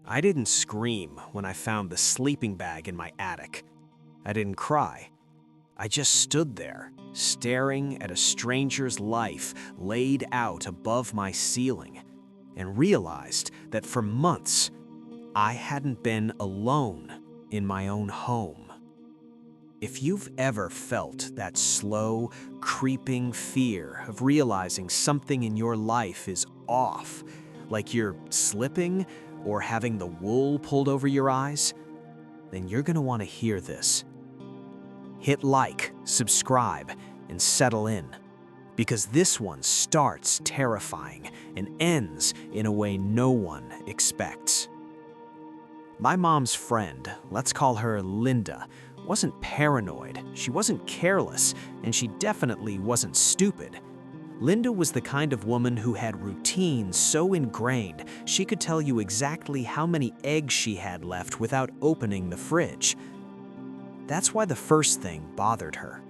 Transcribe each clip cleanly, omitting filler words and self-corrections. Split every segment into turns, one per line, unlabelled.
I didn't scream when I found the sleeping bag in my attic. I didn't cry. I just stood there, staring at a stranger's life laid out above my ceiling, and realized that for months, I hadn't been alone in my own home. If you've ever felt that slow, creeping fear of realizing something in your life is off, like you're slipping or having the wool pulled over your eyes, then you're gonna want to hear this. Hit like, subscribe, and settle in, because this one starts terrifying and ends in a way no one expects. My mom's friend, let's call her Linda, wasn't paranoid, she wasn't careless, and she definitely wasn't stupid. Linda was the kind of woman who had routines so ingrained she could tell you exactly how many eggs she had left without opening the fridge. That's why the first thing bothered her.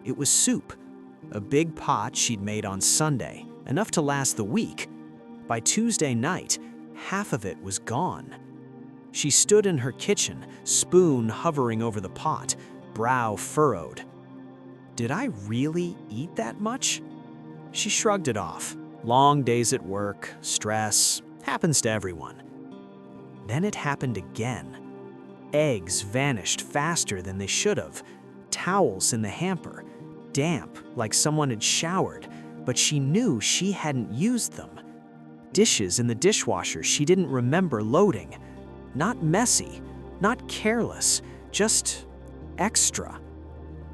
It was soup, a big pot she'd made on Sunday, enough to last the week. By Tuesday night, half of it was gone. She stood in her kitchen, spoon hovering over the pot, brow furrowed. Did I really eat that much? She shrugged it off. Long days at work, stress, happens to everyone. Then it happened again. Eggs vanished faster than they should have. Towels in the hamper, damp like someone had showered, but she knew she hadn't used them. Dishes in the dishwasher she didn't remember loading. Not messy, not careless, just extra.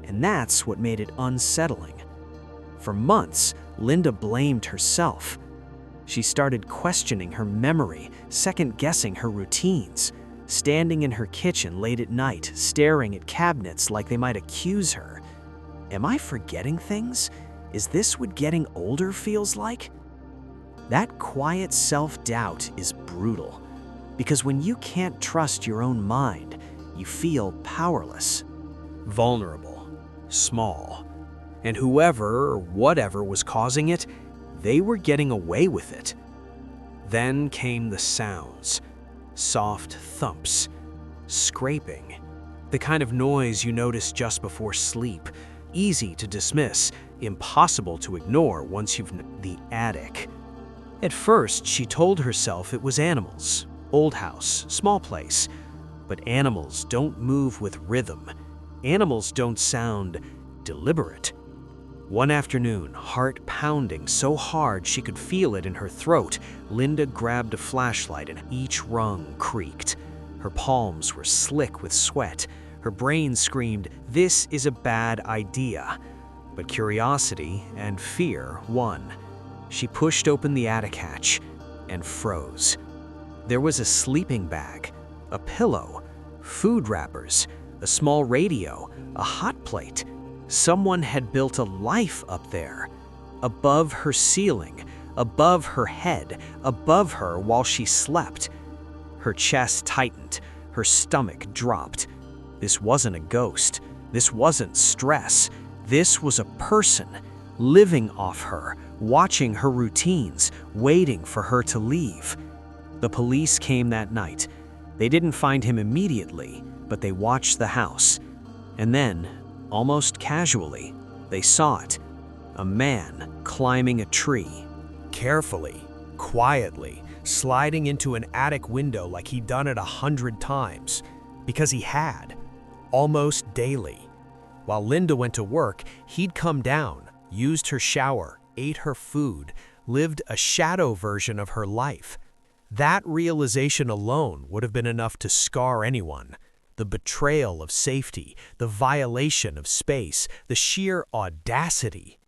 And that's what made it unsettling. For months, Linda blamed herself. She started questioning her memory, second-guessing her routines, standing in her kitchen late at night, staring at cabinets like they might accuse her. Am I forgetting things? Is this what getting older feels like? That quiet self-doubt is brutal, because when you can't trust your own mind, you feel powerless, vulnerable, small. And whoever or whatever was causing it, they were getting away with it. Then came the sounds. Soft thumps, scraping, the kind of noise you notice just before sleep, easy to dismiss, impossible to ignore once you've the attic. At first, she told herself it was animals, old house, small place, but animals don't move with rhythm. Animals don't sound deliberate. One afternoon, heart pounding so hard she could feel it in her throat, Linda grabbed a flashlight and each rung creaked. Her palms were slick with sweat. Her brain screamed, "This is a bad idea." But curiosity and fear won. She pushed open the attic hatch and froze. There was a sleeping bag, a pillow, food wrappers, a small radio, a hot plate. Someone had built a life up there, above her ceiling, above her head, above her while she slept. Her chest tightened, her stomach dropped. This wasn't a ghost. This wasn't stress. This was a person, living off her, watching her routines, waiting for her to leave. The police came that night. They didn't find him immediately, but they watched the house. And then, almost casually, they saw it. A man climbing a tree. Carefully, quietly, sliding into an attic window like he'd done it 100 times. Because he had. Almost daily. While Linda went to work, he'd come down, used her shower, ate her food, lived a shadow version of her life. That realization alone would have been enough to scar anyone. The betrayal of safety, the violation of space, the sheer audacity.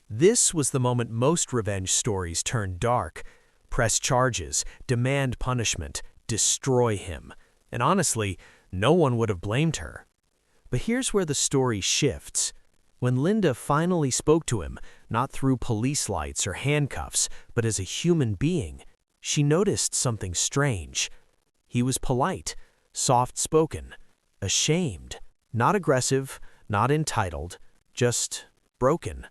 This was the moment most revenge stories turned dark. Press charges, demand punishment, destroy him. And honestly, no one would have blamed her. But here's where the story shifts. When Linda finally spoke to him, not through police lights or handcuffs, but as a human being, she noticed something strange. He was polite, soft-spoken, ashamed, not aggressive, not entitled, just broken.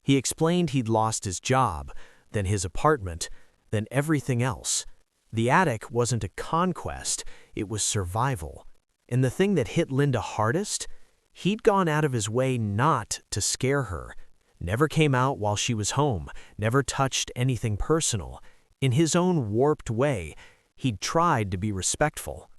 He explained he'd lost his job, then his apartment, then everything else. The attic wasn't a conquest, it was survival. And the thing that hit Linda hardest? He'd gone out of his way not to scare her. Never came out while she was home, never touched anything personal. In his own warped way, he'd tried to be respectful.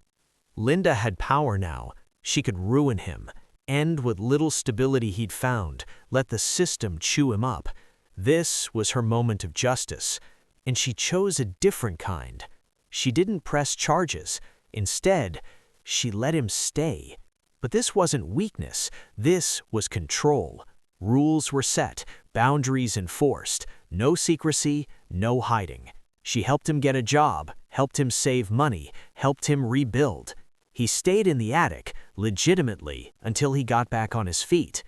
Linda had power now. She could ruin him, end what little stability he'd found, let the system chew him up. This was her moment of justice, and she chose a different kind. She didn't press charges. Instead, she let him stay. But this wasn't weakness. This was control. Rules were set, boundaries enforced. No secrecy, no hiding. She helped him get a job, helped him save money, helped him rebuild. He stayed in the attic, legitimately, until he got back on his feet.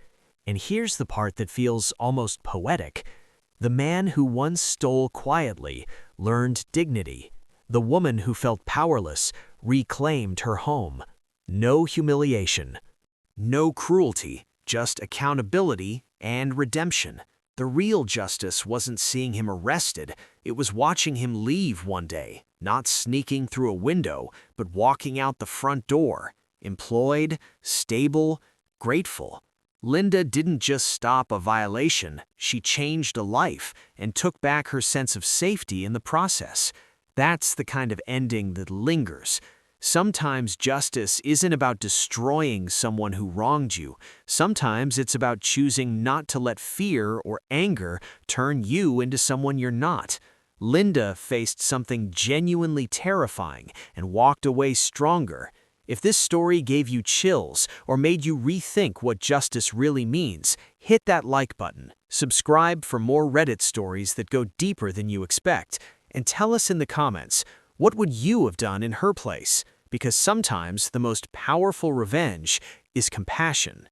And here's the part that feels almost poetic. The man who once stole quietly learned dignity. The woman who felt powerless reclaimed her home. No humiliation. No cruelty, just accountability and redemption. The real justice wasn't seeing him arrested, it was watching him leave one day, not sneaking through a window, but walking out the front door, employed, stable, grateful. Linda didn't just stop a violation, she changed a life and took back her sense of safety in the process. That's the kind of ending that lingers. Sometimes justice isn't about destroying someone who wronged you. Sometimes it's about choosing not to let fear or anger turn you into someone you're not. Linda faced something genuinely terrifying and walked away stronger. If this story gave you chills or made you rethink what justice really means, hit that like button. Subscribe for more Reddit stories that go deeper than you expect. And tell us in the comments, what would you have done in her place? Because sometimes the most powerful revenge is compassion.